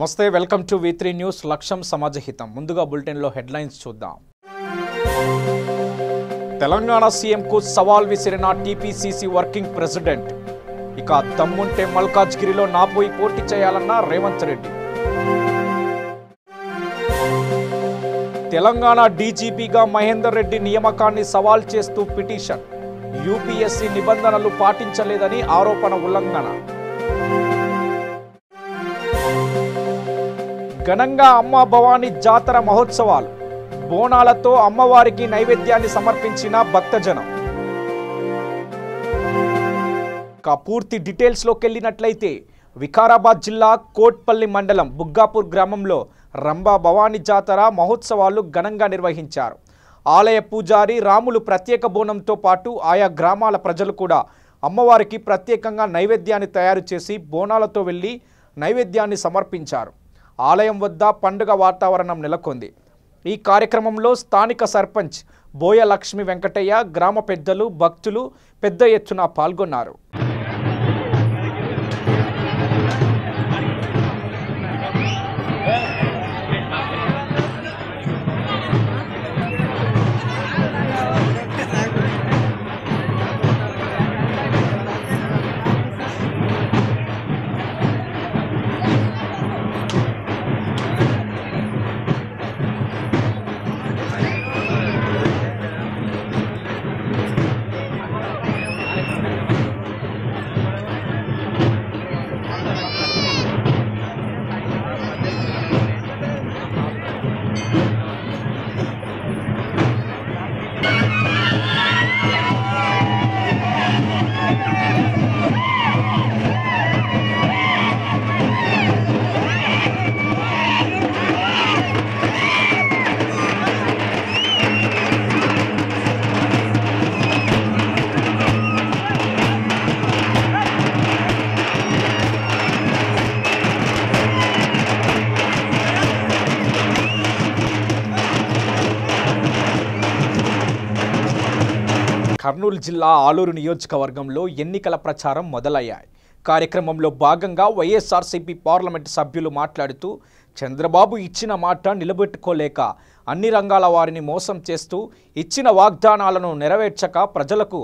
నమస్తే welcome to V3 news లక్ష్యం సమాజహితం ముందుగా బులెటిన్ లో హెడ్లైన్స్ చూద్దాం తెలంగాణ సీఎం కు సవాల్ విసిరిన టీపీసీసీ వర్కింగ్ ప్రెసిడెంట్ ఇక దమ్ముంటే మల్కాజ్గిరిలో నాపోయి పోటీ చేయాలన్న రేవంత్ రెడ్డి తెలంగాణ డీజీపీగా మహేందర్ రెడ్డి నియామకాన్ని సవాల్ చేస్తూ పిటిషన్ యూపీఎస్సీ నిబంధనలు పాటించలేదని ఆరోపణ ఉల్లంఘన ఘనంగా అమ్మ భవానీ జాతర మహోత్సవాలు బోనాలతో అమ్మవారికి నైవేద్యాన్ని సమర్పించిన భక్తజనం పూర్తి డీటెయిల్స్లోకి వెళ్ళినట్లయితే వికారాబాద్ జిల్లా కోట్పల్లి మండలం బుగ్గాపూర్ గ్రామంలో రంభా భవానీ జాతర మహోత్సవాలు ఘనంగా నిర్వహించారు. ఆలయ పూజారి రాములు ప్రత్యేక బోనంతో పాటు ఆయా గ్రామాల ప్రజలు కూడా అమ్మవారికి ప్రత్యేకంగా నైవేద్యాన్ని తయారు చేసి బోనాలతో వెళ్ళి నైవేద్యాన్ని సమర్పించారు. ఆలయం వద్ద పండుగ వాతావరణం నెలకొంది. ఈ కార్యక్రమంలో స్థానిక సర్పంచ్ బోయ లక్ష్మి వెంకటయ్య గ్రామ పెద్దలు భక్తులు పెద్ద ఎత్తున పాల్గొన్నారు. కర్నూలు జిల్లా ఆలూరు నియోజకవర్గంలో ఎన్నికల ప్రచారం మొదలయ్యాయి. కార్యక్రమంలో భాగంగా వైఎస్ఆర్సీపీ పార్లమెంటు సభ్యులు మాట్లాడుతూ చంద్రబాబు ఇచ్చిన మాట నిలబెట్టుకోలేక అన్ని రంగాల వారిని మోసం చేస్తూ ఇచ్చిన వాగ్దానాలను నెరవేర్చక ప్రజలకు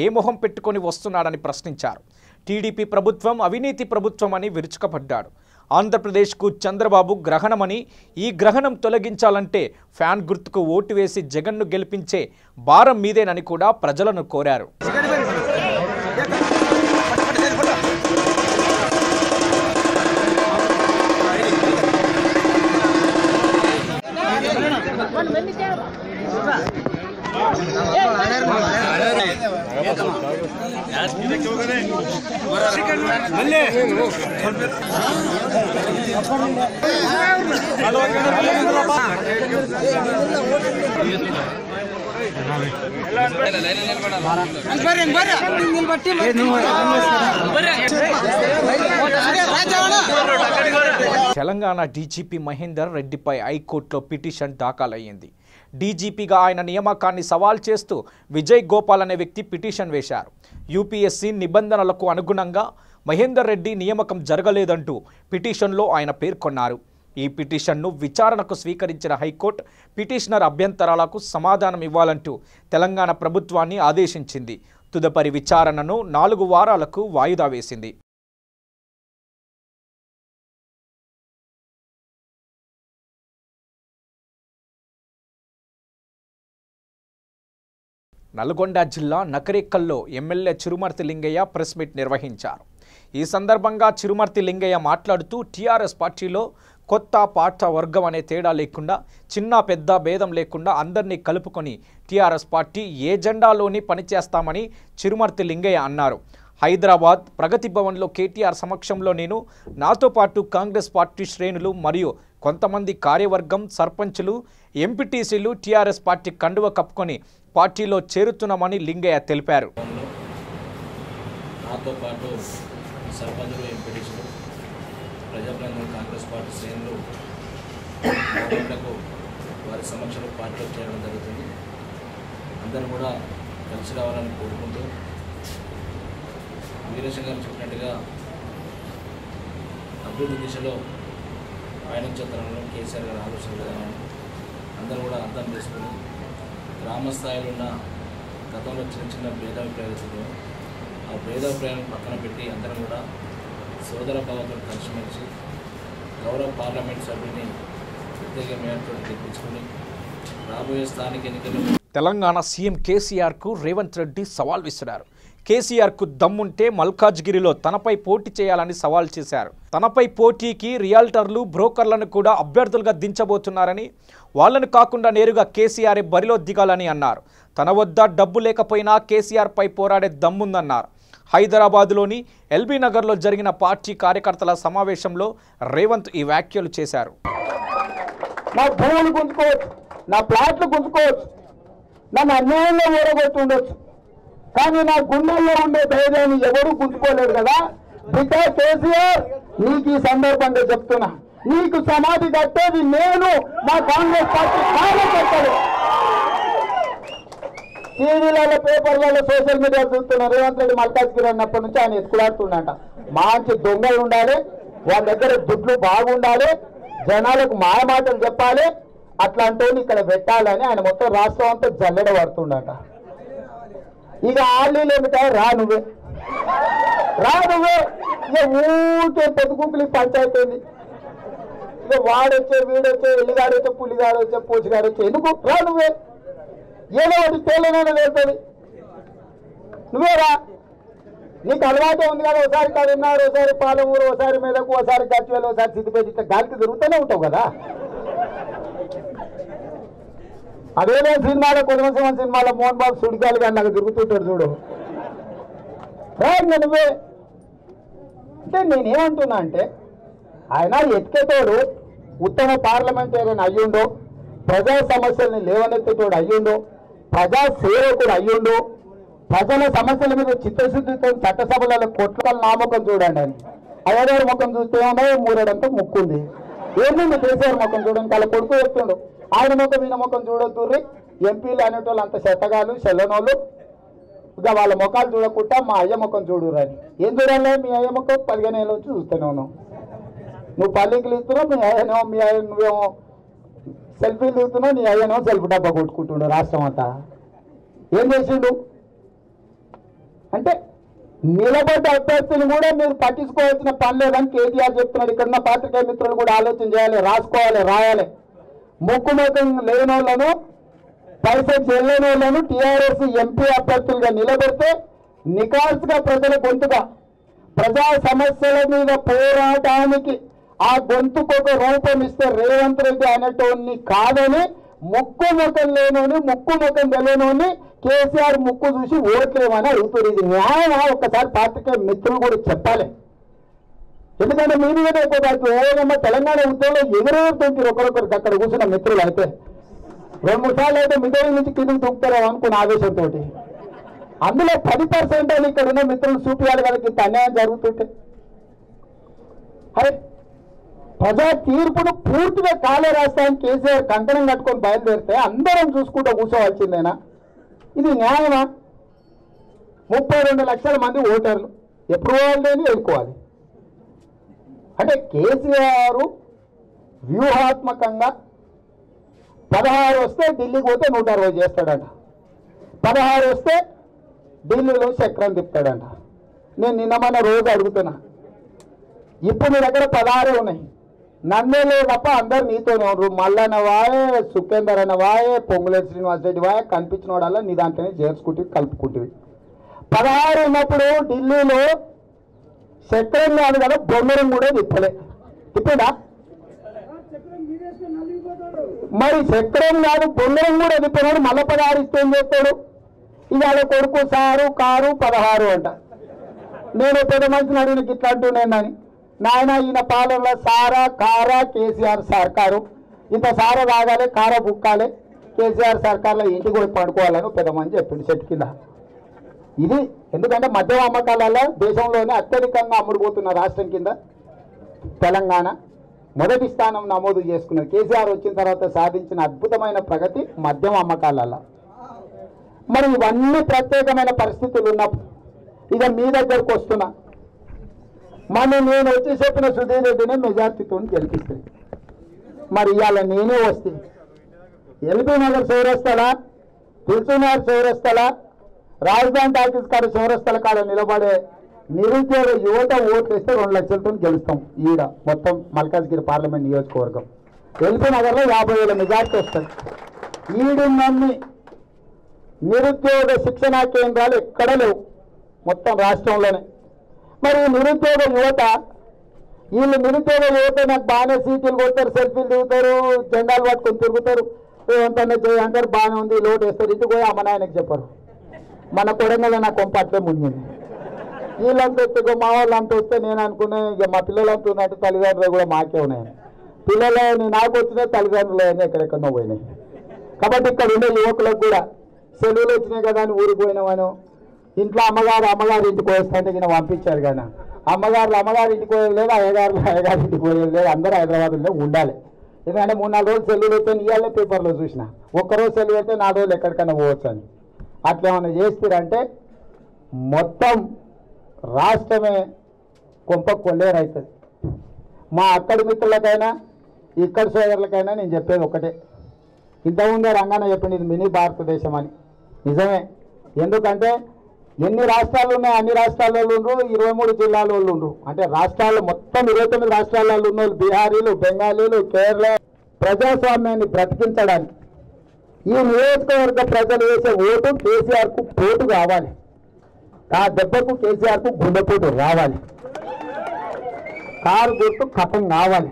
ఏ మొహం పెట్టుకొని వస్తున్నాడని ప్రశ్నించారు. టీడీపీ ప్రభుత్వం అవినీతి ప్రభుత్వం అని విరుచుకపడ్డాడు. ఆంధ్రప్రదేశ్కు చంద్రబాబు గ్రహణమని ఈ గ్రహణం తొలగించాలంటే ఫ్యాన్ గుర్తుకు ఓటు వేసి జగన్ను గెలిపించే భారం మీదేనని కూడా ప్రజలను కోరారు. తెలంగాణ డీజీపీ మహేందర్ రెడ్డిపై హైకోర్టులో పిటిషన్ దాఖలయ్యింది. డీజీపీగా ఆయన నియామకాన్ని సవాల్ చేస్తూ విజయ్ గోపాల్ అనే వ్యక్తి పిటిషన్ వేశారు. యూపీఎస్సీ నిబంధనలకు అనుగుణంగా మహేందర్ రెడ్డి నియామకం జరగలేదంటూ పిటిషన్లో ఆయన పేర్కొన్నారు. ఈ పిటిషన్ను విచారణకు స్వీకరించిన హైకోర్టు పిటిషనర్ అభ్యంతరాలకు సమాధానం ఇవ్వాలంటూ తెలంగాణ ప్రభుత్వాన్ని ఆదేశించింది. తదుపరి విచారణను 4 వారాలకు వాయిదా వేసింది. నల్గొండ జిల్లా నకరేకల్లో MLA Chirumarthi Lingaiah press meet నిర్వహించారు. ఈ సందర్భంగా చిరుమర్తి లింగయ్య మాట్లాడుతూ టీఆర్ఎస్ పార్టీలో కొత్త పాత వర్గం అనే తేడా లేకుండా చిన్న పెద్ద భేదం లేకుండా అందరినీ కలుపుకొని టీఆర్ఎస్ పార్టీ ఏ జెండాలోని పనిచేస్తామని చిరుమర్తి లింగయ్య అన్నారు. హైదరాబాద్ ప్రగతి భవన్లో కేటీఆర్ సమక్షంలో నేను నాతో పాటు కాంగ్రెస్ పార్టీ శ్రేణులు మరియు కొంతమంది కార్యవర్గం సర్పంచులు ఎంపీటీసీలు టీఆర్ఎస్ పార్టీ కండువ కప్పుకొని పార్టీలో చేరుతున్నామని లింగయ్య తెలిపారు. నాతో పాటు సర్పంచులు ఎంపీటీసీలు ప్రజాప్రతినిధులు కాంగ్రెస్ పార్టీ శ్రేణులు వారి సమక్షంలో పార్టీలో చేరడం జరుగుతుంది. అందరూ కూడా కలిసి రావాలని కోరుకుంటూ వీరేశం గారు చెప్పినట్టుగా అభివృద్ధి దిశలో పయనించే తరంలో కేసీఆర్ గారి ఆలోచన విధానాన్ని అందరూ కూడా అర్థం చేసుకుని గ్రామ స్థాయిలో ఉన్న గతంలో చిన్న భేదాభిప్రాయాలు ఆ భేదాభిప్రాయాలను పక్కన పెట్టి అందరం కూడా సోదర భావంతో కలిసిమెలిసి గౌరవ పార్లమెంట్ సభ్యుని ప్రత్యేక మేయర్తో గెలిపించుకుని రాబోయే స్థానిక ఎన్నికల్లో తెలంగాణ సీఎం కేసీఆర్కు రేవంత్ రెడ్డి సవాల్ విసిరారు. కేసీఆర్కు దమ్ముంటే మల్కాజ్గిరిలో తనపై పోటీ చేయాలని సవాల్ చేశారు. తనపై పోటీకి రియాల్టర్లు బ్రోకర్లను కూడా అభ్యర్థులుగా దించబోతున్నారని, వాళ్లను కాకుండా నేరుగా కేసీఆర్ బరిలో దిగాలని అన్నారు. తన వద్ద డబ్బు లేకపోయినా కేసీఆర్పై పోరాడే దమ్ముందన్నారు. హైదరాబాద్లోని ఎల్బీ నగర్లో జరిగిన పార్టీ కార్యకర్తల సమావేశంలో రేవంత్ ఈ వ్యాఖ్యలు చేశారు. నా భూములు గుంజుకోవచ్చు, నా ప్లాట్లు గుంజుకోవచ్చు, నన్ను అన్యాయంగా ఓడగొట్టుండొచ్చు, కానీ నా గుండెల్లో ఉండే ధైర్యాన్ని ఎవరూ గుంజుకోలేరు కదా. బిడ్డ కేసీఆర్, నీకు ఈ సందర్భంగా చెప్తున్నా, నీకు సమాధి కట్టేది నేను, మా కాంగ్రెస్ పార్టీ కార్యకర్తలు. టీవీలలో, పేపర్లలో, సోషల్ మీడియా చూస్తున్నా రేవంత్ రెడ్డి మల్కాజ్గిరి అన్నప్పటి నుంచి ఆయన ఎత్తుకులాడుతుండట. మంచి దొంగలు ఉండాలి, వాళ్ళ దగ్గర దుడ్లు బాగుండాలి, జనాలకు మాయమాటలు చెప్పాలి, అట్లాంటి ఇక్కడ పెట్టాలని ఆయన మొత్తం రాష్ట్రం అంతా జల్లెడ పడుతుండట. ఇక ఆళ్ళు ఏమిటా, రా నువ్వే ఇక ఊరికే పొద్దుగుంపులు పంచాయతీ. ఇక వాడొచ్చే, వీడొచ్చే, ఎల్లిగాడొచ్చే, పులిగాడొచ్చే, పూచిగాడొచ్చే, ఎందుకు రా నువ్వే. ఏదో ఒకటి తేలనైనా వెళ్తుంది, నువ్వే రా. నీకు అలవాటే ఉంది కదా, ఒకసారి కరీంనగర్, ఒకసారి పాలమూరు, ఒకసారి మెదకు, ఒకసారి గజ్వేల్, ఒకసారి సిద్దిపేట, ఇట్లా గాలికి తిరుగుతూనే ఉంటావు కదా. అదేనే సినిమాలో, కుటుంబ సినిమాలో మోహన్ బాబు సుడిగాలి కానీ నాకు తిరుగుతుంటాడు చూడు. నువ్వే అంటే నేనేమంటున్నా అంటే, ఆయన ఎత్తికేతోడు ఉత్తమ పార్లమెంటేరియన్ అయ్యుండు, ప్రజా సమస్యల్ని లేవనెత్తేటోడు అయ్యుండు, ప్రజా సేవకుడు అయ్యుండు, ప్రజల సమస్యల మీద చిత్తశుద్ధితో చట్టసభలలో కొట్ల నామకం చూడండి అని. అయ్యగారి ముఖం చూస్తే ఏమన్నా మూరేడంతా ముక్కుంది. ఏంటండి కేసీఆర్ ముఖం చూడండి, వాళ్ళ కొడుకు చెప్తుండు, ఆయన ముఖం ఈయన ముఖం చూడొద్దుర్రి, ఎంపీలు అనేటోళ్ళు అంత చెత్తగాలు చెల్లనోళ్ళు, ఇక వాళ్ళ ముఖాలు చూడకుండా మా అయ్య ముఖం చూడురని. ఏం చూడాలి, మీ అయ్య ముఖం 15 ఏళ్ళ నుంచి చూస్తూనే ఉన్నావు. నువ్వు పల్లింకులు ఇస్తున్నావు, మీ అయ్యనేమో నువ్వేమో సెల్ఫీలు దిగుతున్నావు, నీ అయ్యనేమో సెల్ఫీ డబ్బా కొట్టుకుంటుండు రాష్ట్రం అంతా. ఏం చేసిండు అంటే, నిలబడ్డ అభ్యర్థులు కూడా మీరు పట్టించుకోవాల్సిన పని లేదని కేటీఆర్ చెప్తున్నాడు. ఇక్కడ ఉన్న పాత్రికేయ మిత్రులు కూడా ఆలోచన చేయాలి, రాసుకోవాలి, రాయాలి. ముక్కు ముఖం లేని వాళ్ళను, పైసలు చెల్లేని వాళ్ళను టీఆర్ఎస్ ఎంపీ అభ్యర్థులుగా నిలబెడితే నికాల్స్గా ప్రజల గొంతుగా ప్రజా సమస్యల మీద పోరాటానికి ఆ గొంతుకు ఒక రూపం ఇస్తే రేవంత్ రెడ్డి అనేటోన్ని కాదని, ముక్కు ముఖం లేనోని, ముక్కు ముఖం తెలియనోని కేసీఆర్ ముక్కు చూసి ఓట్లేమని అడుగుతుంది. ఇది న్యాయమా? ఒక్కసారి పార్టీకే మిత్రులు కూడా చెప్పాలి. ఎందుకంటే మీ మీద ఎక్కువ ఓడమ్మ తెలంగాణ ఉద్యోగంలో ఎగురెగురుతుంది ఒకరొకరికి అక్కడ కూర్చున్న మిత్రులు. అయితే 2-3 సార్లు అయితే మిగతా నుంచి కిందకి తొక్కుతారో అనుకున్న ఆవేశంతో. అందులో 10% అని ఇక్కడ ఉన్న మిత్రులు చూపించాలి కదా, ఇంత అన్యాయం జరుగుతుంటే. అరే, ప్రజా తీర్పును పూర్తిగా కాలే రాష్ట్రానికి కేసీఆర్ కంకణం కట్టుకొని బయలుదేరితే అందరం చూసుకుంటూ కూర్చోవలసిందేనా? ఇది న్యాయమా? 32 లక్షల మంది ఓటర్లు ఎప్పుడు వాళ్ళని ఎదుర్కోవాలి అంటే కేసీఆర్ వ్యూహాత్మకంగా 16 వస్తే ఢిల్లీకి పోతే 160 చేస్తాడంట, 16 వస్తే ఢిల్లీలో చక్రం తిప్పుతాడంట. నేను నిన్నమన్న రోజు అడుగుతున్నా, ఇప్పుడు నీ దగ్గర 16 ఉన్నాయి, నన్నే లేదు తప్ప అందరు నీతోనే ఉన్నారు. మల్లన్న వాయే, సుఖేందర్ అన్న వాయే, పొంగులేటి శ్రీనివాస్ రెడ్డి వాయే, కనిపించిన వాడల్లా నీ దాంట్లోనే చేర్చుకుంటే కలుపుకుంటుంది. 16 ఉన్నప్పుడు ఢిల్లీలో చక్రం కాదు కదా, బొమ్మరం కూడా తిప్పలే. తిప్పిందా? మరి చక్రం కాదు బొమ్మరం కూడా తిప్పినాడు. మళ్ళీ 16 ఇస్తే ఏం చేస్తాడు? ఇవాళ కొడుకు సారు కారు 16 అంట. నేను పెద్ద మనిషిని అడిగిన ఇట్లా అంటున్నాను, నాయన ఈయన పాలనలో సారా కారా కేసీఆర్ సర్కారు, ఇంత సారా తాగాలి, కారా బుక్కాలి, కేసీఆర్ సర్కార్లో ఇంటికి పోయి పడుకోవాలని పెద్ద మంది చెప్పింది చెట్టు కింద. ఇది ఎందుకంటే మద్యం అమ్మకాలలో దేశంలోనే అత్యధికంగా అమ్ముడుపోతున్న రాష్ట్రం కింద తెలంగాణ మొదటి స్థానం నమోదు చేసుకున్నది. కేసీఆర్ వచ్చిన తర్వాత సాధించిన అద్భుతమైన ప్రగతి మద్యం అమ్మకాలలో. మరి ఇవన్నీ ప్రత్యేకమైన పరిస్థితులు ఉన్నప్పుడు ఇక మీ దగ్గరకు వస్తున్నా, మనం నేను వచ్చి చెప్పిన సుధీర్ రెడ్డిని మెజార్టీతో గెలిపిస్తుంది. మరి ఇవాళ నేనే వస్తే ఎల్బీ నగర్ చౌరస్తాల, దిల్సుఖ్నగర్ చౌరస్తాల, రాజధాని టాకీస్ కాడ చౌరస్తాల కాడ నిలబడే నిరుద్యోగ యువత ఓట్లు వేస్తే 2 లక్షలతో గెలుస్తాం. ఈడ మొత్తం మల్కాజ్గిరి పార్లమెంట్ నియోజకవర్గం. ఎల్బీ నగర్లో 50,000 మెజార్టీ వస్తుంది. ఈడున్నన్ని నిరుద్యోగ శిక్షణా కేంద్రాలు ఎక్కడ లేవు మొత్తం రాష్ట్రంలోనే. మరి నిరుద్యోగ యువత, వీళ్ళు నిరుద్యోగ యువత నాకు బాగానే సీట్లు కొడతారు, సెల్ఫీలు దిగుతారు, జెండాలు పట్టుకొని తిరుగుతారు, ఏమంటే అంటారు బాగానే ఉంది, లోటు వేస్తారు. ఇంటికి పోయి అమ్మ నాయనకి చెప్పరు. మన కొడంగల్ నా కొంప అట్లే మునిగింది. వీళ్ళంతా వస్తే మా వాళ్ళు అంతా వస్తే నేను అనుకునే ఇక మా పిల్లలంతా ఉన్నట్టు తల్లిదండ్రులు కూడా మాకే ఉన్నాయి. పిల్లలు నాకు వచ్చిన తల్లిదండ్రులు అయినా ఎక్కడెక్కడో పోయినాయి. కాబట్టి ఇక్కడ ఉండే యువకులకు కూడా సెలవులు వచ్చినాయి కదా అని ఊరికి పోయినామను, ఇంట్లో అమ్మగారు ఇంటికి పోయేస్తుంటే ఈయన పంపించారు కానీ అమ్మగారు ఇంటికి పోయేది లేదు, అయ్యగారు ఇంటికి పోయేది లేదు. అందరూ హైదరాబాద్లో ఉండాలి. ఎందుకంటే 3-4 రోజులు సెలవులు అయితే ఇవాళ పేపర్లో చూసిన, ఒక్కరోజు సెలవు అయితే 4 రోజులు ఎక్కడికైనా పోవచ్చు అని. అట్లా ఏమైనా చేస్తారంటే మొత్తం రాష్ట్రమే కొంప కొల్లేరైతుంది. మా అక్కడి మిత్రులకైనా ఇక్కడ సోదరులకైనా నేను చెప్పేది ఒకటే, ఇంతకుముందే రంగన్న చెప్పింది ఇది మినీ భారతదేశం అని. నిజమే. ఎందుకంటే ఎన్ని రాష్ట్రాలు ఉన్నాయి, అన్ని రాష్ట్రాల వాళ్ళు ఉండ్రు, 23 జిల్లాల వాళ్ళు ఉండ్రు. అంటే రాష్ట్రాలు మొత్తం 29 రాష్ట్రాల ఉన్న వాళ్ళు, బీహారీలు, బెంగాలీలు, కేరళ. ప్రజాస్వామ్యాన్ని బ్రతికించడానికి ఈ నియోజకవర్గ ప్రజలు వేసే ఓటు కేసీఆర్కు పోటు కావాలి. ఆ దెబ్బకు కేసీఆర్కు గుండెపోటు రావాలి. కారు గుర్తు కథం కావాలి.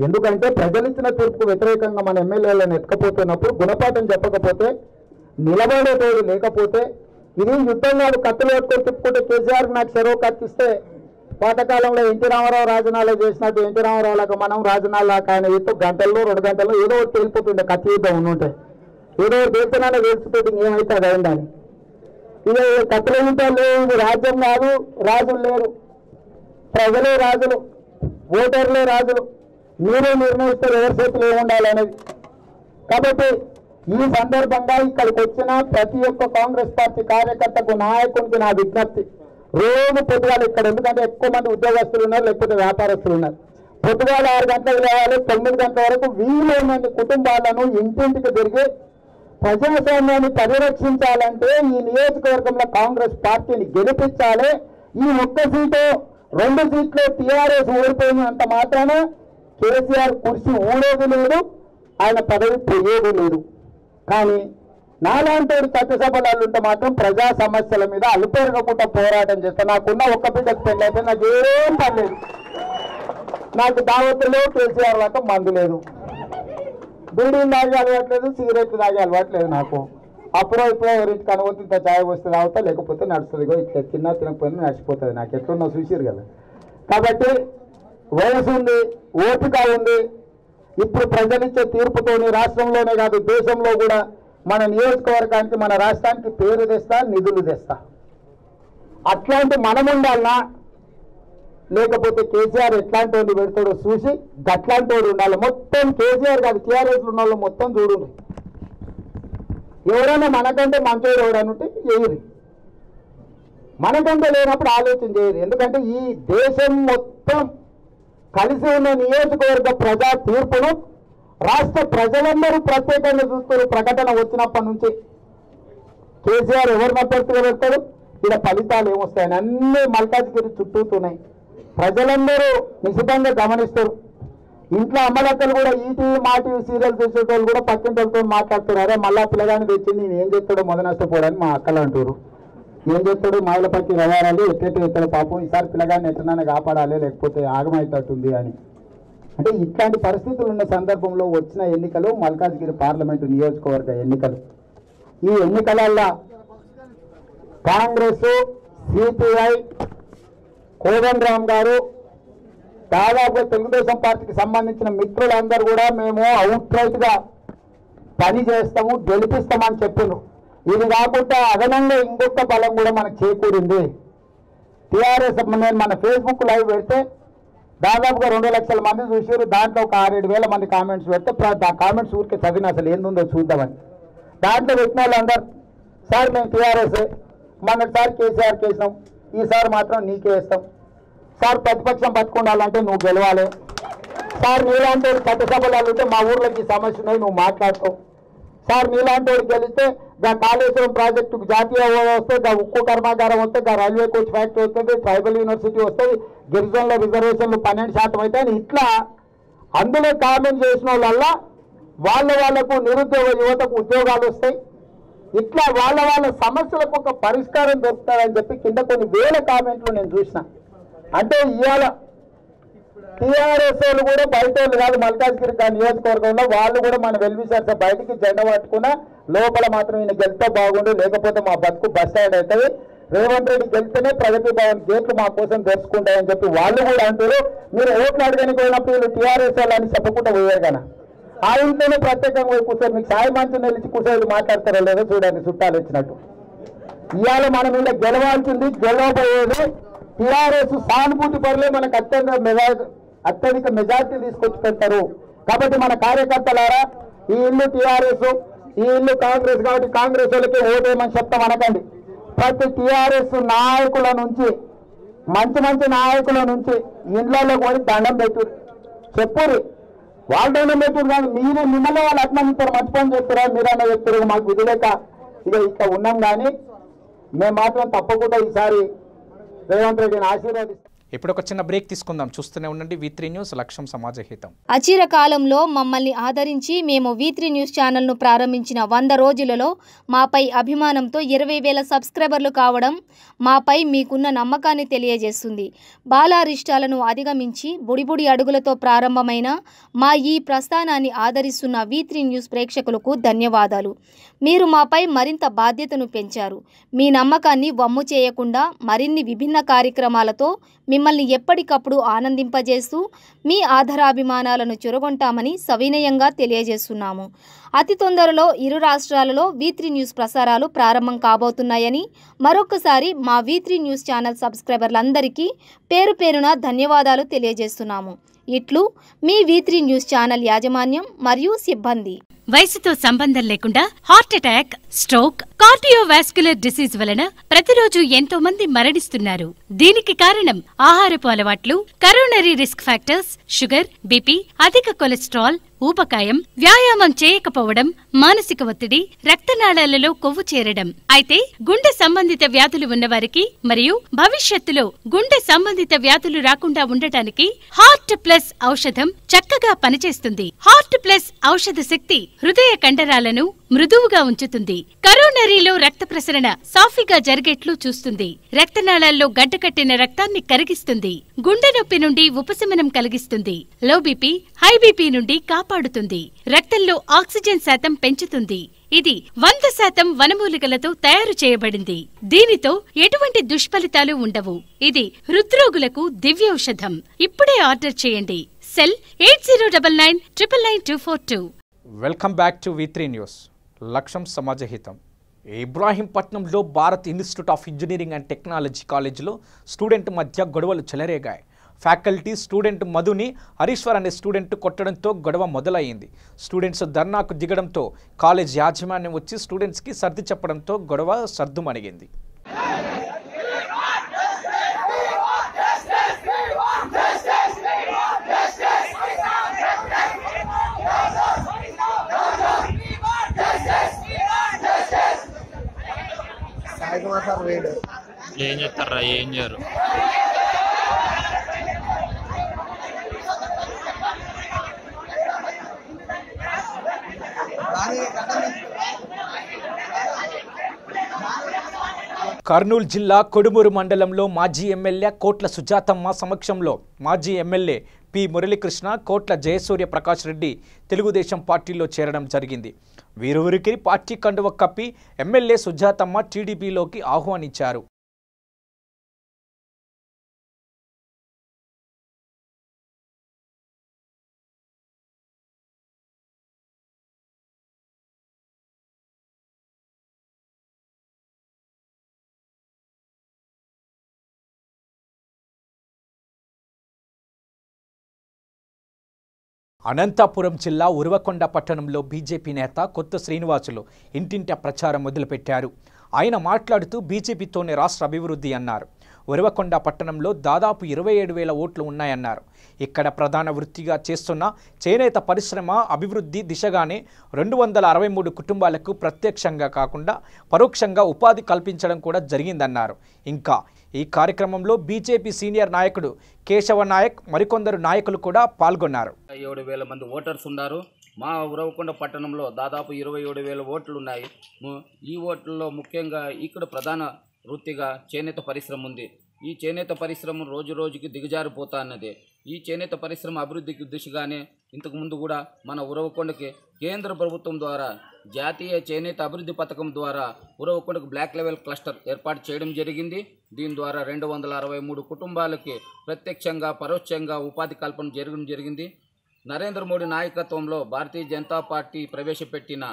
ఎందుకంటే ప్రజలిచ్చిన తీర్పుకు వ్యతిరేకంగా మన ఎమ్మెల్యేలను ఎత్తుకపోతున్నప్పుడు గుణపాఠం చెప్పకపోతే, నిలబడేటోడు లేకపోతే, ఇది యుద్ధం కాదు కత్తులు పెట్టుకొని తిప్పుకుంటే కేసీఆర్కి నాకు చెరువు కత్తిస్తే పాతకాలంలో ఎన్టీ రామారావు రాజనాలు చేసినట్టు ఎన్టీ రామారావులకు మనం రాజనాలు ఆయన ఎత్తు గంటల్లో 2 గంటల్లో ఏదో ఒకటి తేలిపోతుండే. కత్తి యుద్ధం ఉంటే ఏదో దేశనాలు వేసుకుంటే ఏమైతే అది అయిందని. ఇది కత్తుల యుద్ధం లేవు. ఇది రాజ్యం కాదు, రాజులు లేరు, ప్రజలే రాజులు, ఓటర్లే రాజులు. మీరే నిర్ణయిస్తారు ఎవరి చేతులు ఏముండాలనేది. కాబట్టి ఈ సందర్భంగా ఇక్కడికి వచ్చిన ప్రతి ఒక్క కాంగ్రెస్ పార్టీ కార్యకర్తకు, నాయకునికి నా విజ్ఞప్తి, రోజు పొద్దుగాలు ఇక్కడ, ఎందుకంటే ఎక్కువ మంది ఉద్యోగస్తులు ఉన్నారు, లేకపోతే వ్యాపారస్తులు ఉన్నారు. పొద్దుగాల 6 గంటలకు లేవాలి, 9 గంటల వరకు వీలైనన్ని కుటుంబాలను ఇంటింటికి తిరిగి ప్రజాస్వామ్యాన్ని పరిరక్షించాలంటే ఈ నియోజకవర్గంలో కాంగ్రెస్ పార్టీని గెలిపించాలి. ఈ 1 సీటు 2 సీట్లు టీఆర్ఎస్ ఓడిపోయినంత మాత్రాన కేసీఆర్ కుర్చీ ఊడేది లేదు, ఆయన పదవి పోయేది లేదు. కానీ నాలాంటి చట్టసభలు ఉంటే మాత్రం ప్రజా సమస్యల మీద అలుపెరగకుండా పోరాటం చేస్తా. నాకున్న 1 బిడ్డకు పెళ్ళి అయితే నాకు ఏం పర్లేదు, నాకు దావత్తులు కేసీఆర్ లాగా మందు లేదు, బీడీలు తాగే అలవాట్లేదు, సిగరెట్లు తాగే అలవాట్లేదు నాకు. అప్పుడో ఇప్పుడో ఎవరికి కనుగొత్తి ఇంత ఛాయ్ వస్తే తాగుతా, లేకపోతే నడుస్తుంది. ఇట్లా తినకపోయినా నడిచిపోతుంది. నాకు ఎట్లున్నా చూసిరు కదా. కాబట్టి వయసు ఉంది, ఓపిక ఉంది. ఇప్పుడు ప్రజలిచ్చే తీర్పుతోని రాష్ట్రంలోనే కాదు దేశంలో కూడా మన నియోజకవర్గానికి, మన రాష్ట్రానికి పేరు తెస్తా, నిధులు తెస్తా. అట్లాంటి మనం ఉండాలన్నా, లేకపోతే కేసీఆర్ ఎట్లాంటి వాళ్ళు పెడతాడో చూసి గట్లాంటి వాడు ఉండాలి. మొత్తం కేసీఆర్ కాదు, టీఆర్ఎస్ ఉన్న వాళ్ళు మొత్తం చూడండి. ఎవరైనా మనకంటే మంచోడు ఎవడనుంటే చేయరు, మనకంటే లేనప్పుడు ఆలోచన చేయరు. ఎందుకంటే ఈ దేశం మొత్తం కలిసి ఉన్న నియోజకవర్గ ప్రజా తీర్పును రాష్ట్ర ప్రజలందరూ ప్రత్యేకంగా చూస్తారు. ప్రకటన వచ్చినప్పటి నుంచి కేసీఆర్ ఎవరిని అభ్యర్థిగా పెడతారు, ఇలా ఫలితాలు ఏమొస్తాయని అన్నీ మల్కాజ్గిరి చుట్టూతున్నాయి. ప్రజలందరూ నిశితంగా గమనిస్తారు. ఇంట్లో అమ్మలక్కలు కూడా ఈటీవీ మా టీవీ సీరియల్ చూసేటోళ్ళు కూడా పక్కింటోళ్ళతో మాట్లాడుతున్నారు. అరే మళ్ళా పిల్లగాని తెచ్చింది నేను ఏం చెప్తాడో మొద నష్టపోవడానికి మా అక్కలు అంటారు. ఏం చెప్తాడు మాయల పక్కి వ్యవహారాలు ఎట్లెట్టు చెప్తాడు పాపం, ఈసారి పిల్లగాన్ని ఎట్లన్నా కాపాడాలి లేకపోతే ఆగమైతట్టుంది అని. అంటే ఇట్లాంటి పరిస్థితులు ఉన్న సందర్భంలో వచ్చిన ఎన్నికలు మల్కాజ్గిరి పార్లమెంటు నియోజకవర్గ ఎన్నికలు. ఈ ఎన్నికలల్లో కాంగ్రెస్, సిపిఐ, కోదండరామ్ గారు, దాదాపుగా తెలుగుదేశం పార్టీకి సంబంధించిన మిత్రులందరూ కూడా మేము అవుట్ రైట్గా పని చేస్తాము, గెలిపిస్తామని చెప్పారు. ఇది కాకుండా అదనంగా ఇంకొక బలం కూడా మనకు చేకూరింది. టీఆర్ఎస్ నేను మన ఫేస్బుక్ లైవ్ పెడితే దాదాపుగా 2 లక్షల మంది చూసారు. దాంట్లో ఒక 6-7 వేల మంది కామెంట్స్ పెడితే ఆ కామెంట్స్ ఊరికే చదివిన అసలు ఏందుందో చూద్దామని. దాంట్లో పెట్టిన వాళ్ళందరూ సార్ మేము టీఆర్ఎస్, మొన్నటిసారి కేసీఆర్కి వేసినాం, ఈసారి మాత్రం నీకే వేస్తాం. సార్ ప్రతిపక్షం బతుకుండాలంటే నువ్వు గెలవాలి, సార్ నీలాంటి చట్టసభలు ఉంటే మా ఊర్లోకి సమస్య ఉన్నాయి, నువ్వు మాట్లాడుతావు. సార్ నీలాంటి గెలిస్తే గా కాళేశ్వరం ప్రాజెక్టుకు జాతీయ హోదా వస్తే, గా ఉక్కు కర్మాగారం వస్తే, గా రైల్వే కోచ్ ఫ్యాక్టరీ వస్తుంది, ట్రైబల్ యూనివర్సిటీ వస్తుంది, గిరిజనుల రిజర్వేషన్లు 12% అవుతాయి. ఇట్లా అందులో కామెంట్ చేసిన వాళ్ళకు నిరుద్యోగ యువతకు ఉద్యోగాలు వస్తాయి. ఇట్లా వాళ్ళ సమస్యలకు ఒక పరిష్కారం దొరుకుతారని చెప్పి కింద కొన్ని వేల కామెంట్లు నేను చూసిన. అంటే ఇవాళ టీఆర్ఎస్ వాళ్ళు కూడా బయట వాళ్ళు కాదు, మల్కాజ్గిరి నియోజకవర్గంలో వాళ్ళు కూడా మన వెల్విషర్స్ బయటికి జెండా పట్టుకున్నా లోపల మాత్రం ఈయన గెలిస్తే బాగుండు, లేకపోతే మా బతుకు బస్ స్టాండ్ అవుతుంది, రేవంత్ రెడ్డి గెలిస్తేనే ప్రగతి భవన్ గేట్లు మా కోసం తెరుచుకుంటాయని చెప్పి వాళ్ళు కూడా అంటారు. మీరు ఓట్లు అడగని పోయినప్పుడు వీళ్ళు టీఆర్ఎస్ వాళ్ళు అని చెప్పకుండా పోయారు కదా, ఆ ఇంట్లోనే ప్రత్యేకంగా పోయి కూర్చొని మీకు సాయి మంచి నిలిచి కూర్చొని మాట్లాడతారో లేదో చూడండి, చుట్టాలు వచ్చినట్టు. ఇవాళ మనం ఇలా గెలవాల్సింది, గెలవబోయేది టీఆర్ఎస్ సానుభూతి పరులే మనకు అత్యధిక మెజార్టీ తీసుకొచ్చి పెడతారు. కాబట్టి మన కార్యకర్తలారా, ఈ ఇల్లు టీఆర్ఎస్, ఈ ఇల్లు కాంగ్రెస్, కాబట్టి కాంగ్రెస్ వాళ్ళకి ఓటేయమని చెప్తాం అనకండి. ప్రతి టీఆర్ఎస్ నాయకుల నుంచి, మంచి నాయకుల నుంచి ఇండ్లలో పోయి దండం పెట్టురు, చెప్పురు. వాళ్ళు దండం పెట్టురు కానీ మిమ్మల్ని వాళ్ళు అభినందిస్తారు, మంచి పని చెప్తారా, మీరన్నా చెప్తారు. మాకు విధి లేక ఇక్కడ ఉన్నాం, కానీ మేము మాత్రం తప్పకుండా ఈసారి రేవంత్ రెడ్డిని ఆశీర్వదిస్తాం. ఇప్పుడు ఒక చిన్న బ్రేక్ తీసుకుందాం. చూస్తూనే ఉండండి V3 న్యూస్, లక్ష్యం సమాజహితం. అచిర కాలంలో మమ్మల్ని ఆదరించి మేము V3 న్యూస్ ఛానల్ను ప్రారంభించిన 100 రోజులలో మాపై అభిమానంతో 20,000 సబ్స్క్రైబర్లు కావడం మాపై మీకున్న నమ్మకాన్ని తెలియజేస్తుంది. బాలారిష్టాలను అధిగమించి బుడిబుడి అడుగులతో ప్రారంభమైన మా ఈ ప్రస్థానాన్ని ఆదరిస్తున్న V3 న్యూస్ ప్రేక్షకులకు ధన్యవాదాలు. మీరు మాపై మరింత బాధ్యతను పెంచారు. మీ నమ్మకాన్ని వమ్ము చేయకుండా మరిన్ని విభిన్న కార్యక్రమాలతో మిమ్మల్ని ఎప్పటికప్పుడు ఆనందింపజేస్తూ మీ ఆధారాభిమానాలను చొరగొంటామని సవినయంగా తెలియజేస్తున్నాము. అతి తొందరలో ఇరు రాష్ట్రాలలో V3 న్యూస్ ప్రసారాలు ప్రారంభం కాబోతున్నాయని మరొకసారి మా V3 న్యూస్ ఛానల్ సబ్స్క్రైబర్లందరికీ పేరు పేరున ధన్యవాదాలు తెలియజేస్తున్నాము. ఇట్లు మీ V3 న్యూస్ ఛానల్ యాజమాన్యం మరియు సిబ్బంది. వయసుతో సంబంధం లేకుండా heart attack, stroke, cardiovascular disease వలన ప్రతిరోజు ఎంతో మంది మరణిస్తున్నారు. దీనికి కారణం ఆహారపు అలవాట్లు, coronary risk factors, sugar, BP, అధిక కొలెస్ట్రాల్, ఊబకాయం, వ్యాయామం చేయకపోవడం, మానసిక ఒత్తిడి, రక్తనాళాలలో కొవ్వు చేరడం. అయితే గుండె సంబంధిత వ్యాధులు ఉన్నవారికి మరియు భవిష్యత్తులో గుండె సంబంధిత వ్యాధులు రాకుండా ఉండటానికి హార్ట్ ప్లస్ ఔషధం చక్కగా పనిచేస్తుంది. హార్ట్ ప్లస్ ఔషధ శక్తి హృదయ కండరాలను మృదువుగా ఉంచుతుంది. కరోనరీలో రక్త ప్రసరణ సాఫీగా జరిగేట్లు చూస్తుంది. రక్తనాళాల్లో గడ్డకట్టిన రక్తాన్ని కరిగిస్తుంది. గుండె నొప్పి నుండి ఉపశమనం కలిగిస్తుంది. లో బీపీ, హై బీపీ నుండి కాపాడుతుంది. రక్తంలో ఆక్సిజన్ శాతం పెంచుతుంది. ఇది 100% వనమూలికలతో తయారు చేయబడింది. దీనితో ఎటువంటి దుష్ఫలితాలు ఉండవు. ఇది హృద్రోగులకు దివ్యౌషధం. ఇప్పుడే ఆర్డర్ చేయండి. Cell 8099999242. Welcome back to V3 news, లక్ష్యం సమాజహితం. ఇబ్రాహీంపట్నంలో Bharat institute of engineering and technology కాలేజీలో స్టూడెంట్ మధ్య గొడవలు చెలరేగాయి. ఫ్యాకల్టీ స్టూడెంట్ మధుని హరీశ్వర్ అనే స్టూడెంట్ కొట్టడంతో గొడవ మొదలయ్యింది. స్టూడెంట్స్ ధర్నాకు దిగడంతో కాలేజ్ యాజమాన్యం వచ్చి స్టూడెంట్స్కి సర్ది చెప్పడంతో గొడవ సర్దుమణిగింది. ఏం చెప్తారా, ఏం చేయరు. కర్నూలు జిల్లా కొడుమూరు మండలంలో మాజీ ఎమ్మెల్యే కోట్ల సుజాతమ్మ సమక్షంలో మాజీ ఎమ్మెల్యే పి మురళీకృష్ణ, కోట్ల జయసూర్య ప్రకాష్ రెడ్డి తెలుగుదేశం పార్టీలో చేరడం జరిగింది. వీరువురికి పార్టీ కండువ కప్పి ఎమ్మెల్యే సుజాతమ్మ టీడీపీలోకి ఆహ్వానించారు. అనంతపురం జిల్లా ఉరవకొండ పట్టణంలో బీజేపీ నేత కొత్త శ్రీనివాసులు ఇంటింటా ప్రచారం మొదలుపెట్టారు. ఆయన మాట్లాడుతూ బీజేపీతోనే రాష్ట్ర అభివృద్ధి అన్నారు. ఉరవకొండ పట్టణంలో దాదాపు 27,000 ఓట్లు ఉన్నాయన్నారు. ఇక్కడ ప్రధాన వృత్తిగా చేస్తున్న చేనేత పరిశ్రమ అభివృద్ధి దిశగానే 263 కుటుంబాలకు ప్రత్యక్షంగా కాకుండా పరోక్షంగా ఉపాధి కల్పించడం కూడా జరిగిందన్నారు. ఇంకా ఈ కార్యక్రమంలో బీజేపీ సీనియర్ నాయకుడు కేశవ నాయక్ మరికొందరు నాయకులు కూడా పాల్గొన్నారు. 7,000 మంది ఓటర్స్ ఉన్నారు. మా ఉరవకొండ పట్టణంలో దాదాపు 27,000 ఓట్లు ఉన్నాయి. ఈ ఓట్లలో ముఖ్యంగా ఇక్కడ ప్రధాన వృత్తిగా చేనేత పరిశ్రమ ఉంది. ఈ చేనేత పరిశ్రమ రోజు రోజుకి దిగజారిపోతా అన్నది. ఈ చేనేత పరిశ్రమ అభివృద్ధికి దిశగానే ఇంతకుముందు కూడా మన ఉరవకొండకి కేంద్ర ప్రభుత్వం ద్వారా జాతీయ చేనేత అభివృద్ధి పథకం ద్వారా ఉరవకొండకు బ్లాక్ లెవెల్ క్లస్టర్ ఏర్పాటు చేయడం జరిగింది. దీని ద్వారా 263 కుటుంబాలకి ప్రత్యక్షంగా పరోక్షంగా ఉపాధి కల్పన జరగడం జరిగింది. నరేంద్ర మోడీ నాయకత్వంలో భారతీయ జనతా పార్టీ ప్రవేశపెట్టిన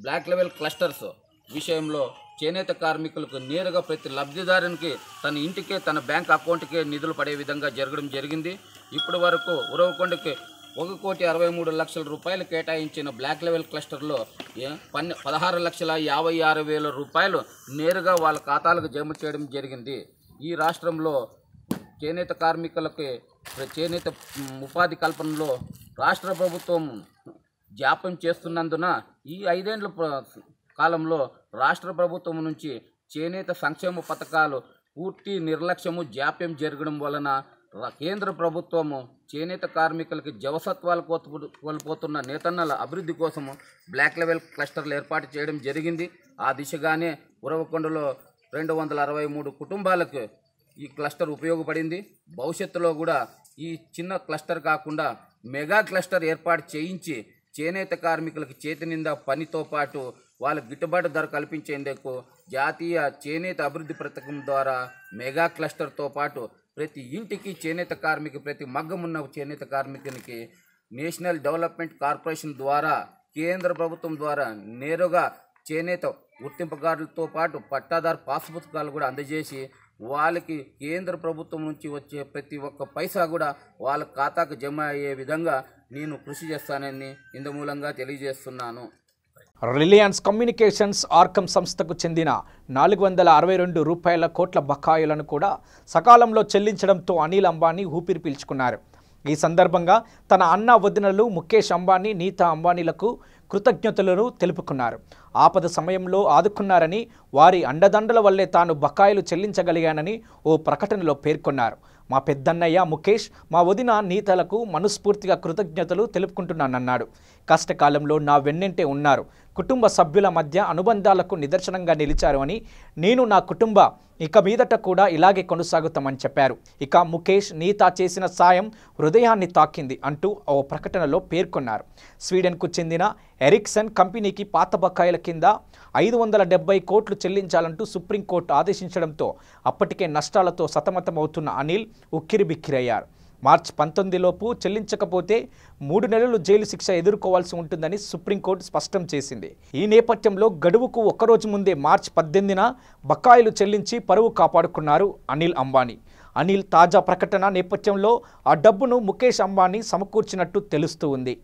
బ్లాక్ లెవెల్ క్లస్టర్స్ విషయంలో చేనేత కార్మికులకు నేరుగా ప్రతి లబ్ధిదారునికి తన ఇంటికే తన బ్యాంక్ అకౌంట్కే నిధులు పడే విధంగా జరగడం జరిగింది. ఇప్పటి వరకు ఉరవకొండకి 1,63,00,000 రూపాయలు కేటాయించిన బ్లాక్ లెవెల్ క్లస్టర్లో 16,56,000 రూపాయలు నేరుగా వాళ్ళ ఖాతాలకు జమ చేయడం జరిగింది. ఈ రాష్ట్రంలో చేనేత కార్మికులకి చేనేత ఉపాధి కల్పనలో రాష్ట్ర ప్రభుత్వం జాప్యం చేస్తున్నందున ఈ 5 ఏళ్ల కాలంలో రాష్ట్ర ప్రభుత్వం నుంచి చేనేత సంక్షేమ పథకాలు పూర్తి నిర్లక్ష్యము జాప్యం జరగడం వలన కేంద్ర ప్రభుత్వము చేనేత కార్మికులకి జవసత్వాలు కోల్పోతున్న నేతన్నల అభివృద్ధి కోసము బ్లాక్ లెవెల్ క్లస్టర్లు ఏర్పాటు చేయడం జరిగింది. ఆ దిశగానే ఉరవకొండలో 263 కుటుంబాలకు ఈ క్లస్టర్ ఉపయోగపడింది. భవిష్యత్తులో కూడా ఈ చిన్న క్లస్టర్ కాకుండా మెగా క్లస్టర్ ఏర్పాటు చేయించి చేనేత కార్మికులకు చేతి నిండా పనితో పాటు వాళ్ళకు గిట్టుబాటు ధర కల్పించేందుకు జాతీయ చేనేత అభివృద్ధి పథకం ద్వారా మెగా క్లస్టర్తో పాటు ప్రతి ఇంటికి చేనేత కార్మికు ప్రతి మగ్గమున్న చేనేత కార్మికునికి నేషనల్ డెవలప్మెంట్ కార్పొరేషన్ ద్వారా కేంద్ర ప్రభుత్వం ద్వారా నేరుగా చేనేత గుర్తింపు కార్డులతో పాటు పట్టాదారు పాస్ పుస్తకాలు కూడా అందజేసి వాళ్ళకి కేంద్ర ప్రభుత్వం నుంచి వచ్చే ప్రతి ఒక్క పైసా కూడా వాళ్ళ ఖాతాకు జమ అయ్యే విధంగా నేను కృషి చేస్తానని ఇందు మూలంగా తెలియజేస్తున్నాను. రిలయన్స్ కమ్యూనికేషన్స్ ఆర్కమ్ సంస్థకు చెందిన 462 రూపాయల కోట్ల బకాయిలను కూడా సకాలంలో చెల్లించడంతో అనిల్ అంబానీ ఊపిరి పీల్చుకున్నారు. ఈ సందర్భంగా తన అన్న వదినలు ముఖేష్ అంబానీ నీతా అంబానీలకు కృతజ్ఞతలను తెలుపుకున్నారు. ఆపద సమయంలో ఆదుకున్నారని వారి అండదండల వల్లే తాను బకాయిలు చెల్లించగలిగానని ఓ ప్రకటనలో పేర్కొన్నారు. మా పెద్దన్నయ్య ముఖేష్, మా వదిన నీతలకు మనస్ఫూర్తిగా కృతజ్ఞతలు తెలుపుకుంటున్నానన్నాడు. కష్టకాలంలో నా వెన్నంటే ఉన్నారు, కుటుంబ సభ్యుల మధ్య అనుబంధాలకు నిదర్శనంగా నిలిచారు అని, నేను నా కుటుంబ ఇక మీదట కూడా ఇలాగే కొనసాగుతామని చెప్పారు. ఇక ముఖేష్ నీతా చేసిన సాయం హృదయాన్ని తాకింది అంటూ ఓ ప్రకటనలో పేర్కొన్నారు. స్వీడన్కు చెందిన ఎరిక్సన్ కంపెనీకి పాత బకాయిల కింద 570 కోట్లు చెల్లించాలంటూ సుప్రీంకోర్టు ఆదేశించడంతో అప్పటికే నష్టాలతో సతమతమవుతున్న అనిల్ ఉక్కిరిబిక్కిరయ్యారు. మార్చి 19లోపు చెల్లించకపోతే 3 నెలలు జైలు శిక్ష ఎదుర్కోవాల్సి ఉంటుందని సుప్రీంకోర్టు స్పష్టం చేసింది. ఈ నేపథ్యంలో గడువుకు ఒక్కరోజు ముందే మార్చి 18న బకాయిలు చెల్లించి పరువు కాపాడుకున్నారు అనిల్ అంబానీ. అనిల్ తాజా ప్రకటన నేపథ్యంలో ఆ డబ్బును ముఖేష్ అంబానీ సమకూర్చినట్టు తెలుస్తూ ఉంది.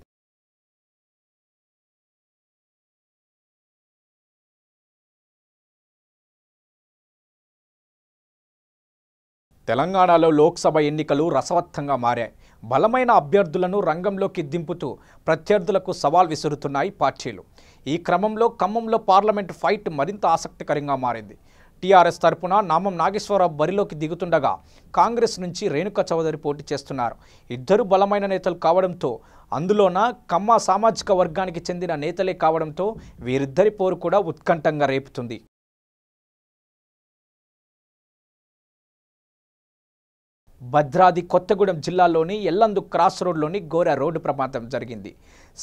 తెలంగాణలో లోక్సభ ఎన్నికలు రసవత్తంగా మారాయి. బలమైన అభ్యర్థులను రంగంలోకి దింపుతూ ప్రత్యర్థులకు సవాల్ విసురుతున్నాయి పార్టీలు. ఈ క్రమంలో ఖమ్మంలో పార్లమెంటు ఫైట్ మరింత ఆసక్తికరంగా మారింది. టీఆర్ఎస్ తరపున నామం నాగేశ్వరరావు బరిలోకి దిగుతుండగా కాంగ్రెస్ నుంచి రేణుకా చౌదరి పోటీ చేస్తున్నారు. ఇద్దరు బలమైన నేతలు కావడంతో, అందులోన కమ్మ సామాజిక వర్గానికి చెందిన నేతలే కావడంతో వీరిద్దరి పోరు కూడా ఉత్కంఠంగా రేపుతుంది. భద్రాద్రి కొత్తగూడెం జిల్లాలోని ఎల్లందు క్రాస్ రోడ్లోని ఘోర రోడ్డు ప్రమాదం జరిగింది.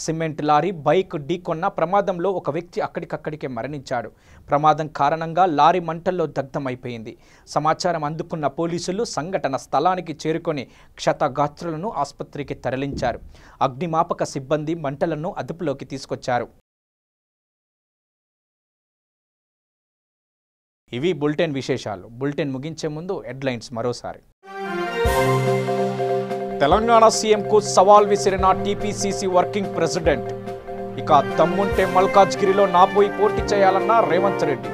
సిమెంట్ లారీ బైక్ ఢీకొన్న ప్రమాదంలో ఒక వ్యక్తి అక్కడికక్కడికే మరణించాడు. ప్రమాదం కారణంగా లారీ మంటల్లో దగ్ధమైపోయింది. సమాచారం అందుకున్న పోలీసులు సంఘటన స్థలానికి చేరుకొని క్షతగాత్రులను ఆసుపత్రికి తరలించారు. అగ్నిమాపక సిబ్బంది మంటలను అదుపులోకి తీసుకొచ్చారు. ఇవి బులెటిన్ విశేషాలు. బులెటిన్ ముగించే ముందు హెడ్లైన్స్ మరోసారి. తెలంగాణ సీఎంకు సవాల్ విసిరిన టీపీసీసీ వర్కింగ్ ప్రెసిడెంట్. ఇక దమ్ముంటే మల్కాజ్గిరిలో నాపోయి పోటీ చేయాలన్న రేవంత్ రెడ్డి.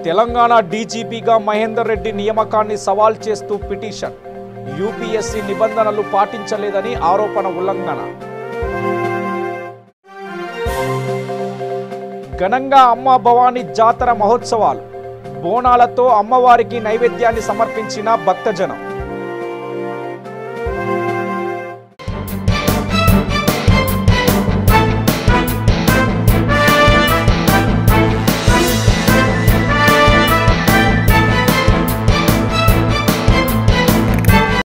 తెలంగాణ డీజీపీగా మహేందర్ రెడ్డి నియామకాన్ని సవాల్ చేస్తూ పిటిషన్. యూపీఎస్సీ నిబంధనలు పాటించలేదని ఆరోపణ ఉల్లంఘన. ఘనంగా అమ్మ భవానీ జాతర మహోత్సవాలు. బోనాలతో అమ్మవారికి నైవేద్యాన్ని సమర్పించిన భక్తజనం.